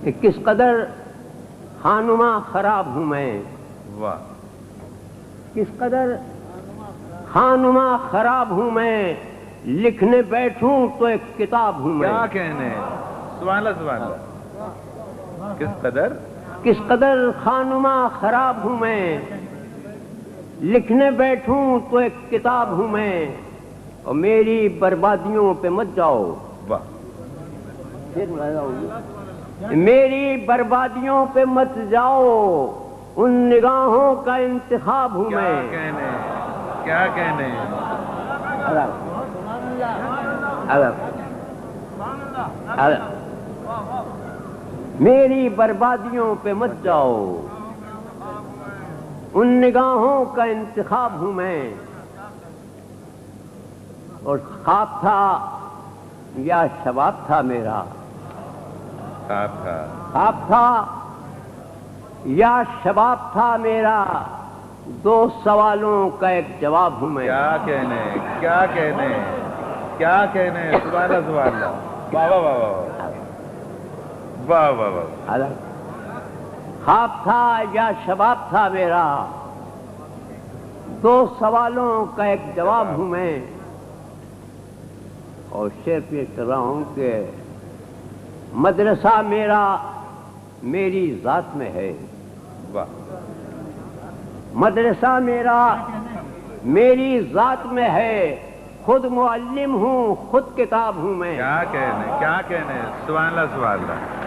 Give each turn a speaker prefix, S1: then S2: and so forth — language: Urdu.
S1: کہ کس قدر خانماں خراب ہوں میں،
S2: واہ،
S1: کس قدر خانماں خراب ہوں میں، لکھنے بیٹھوں تو ایک کتاب ہوں میں۔
S2: کیا کہنے، سبحان اللہ سبحان اللہ،
S1: کس قدر خانماں خراب ہوں میں، لکھنے بیٹھوں تو ایک کتاب ہوں میں، اور میری بربادیوں پہ مت جاؤ،
S2: واہ،
S1: میری بربادیوں پہ مت جاؤ، ان نگاہوں کا انتخاب ہوں
S2: کیا
S1: میں۔
S2: کہنے، کیا کہنے،
S1: میری بربادیوں پہ مت جاؤ، ان نگاہوں کا انتخاب ہوں میں، اور خواب تھا یا شباب تھا میرا،
S2: خواب تھا،
S1: خواب تھا یا شباب تھا میرا، دو سوالوں کا ایک جواب ہوں میں۔
S2: کیا کہنے، کیا کہنے، کیا کہنے، سبحان اللہ سبحان اللہ، واہ واہ واہ واہ واہ واہ واہ،
S1: خواب تھا یا شباب تھا میرا، دو سوالوں کا ایک جواب ہوں میں، اور شعر پیش کر رہا ہوں کہ مدرسہ میرا میری ذات میں ہے،
S2: واہ،
S1: مدرسہ میرا میری ذات میں ہے، خود معلم ہوں خود کتاب ہوں میں۔
S2: کیا کہنے، کیا کہنے، سبحان اللہ سبحان اللہ۔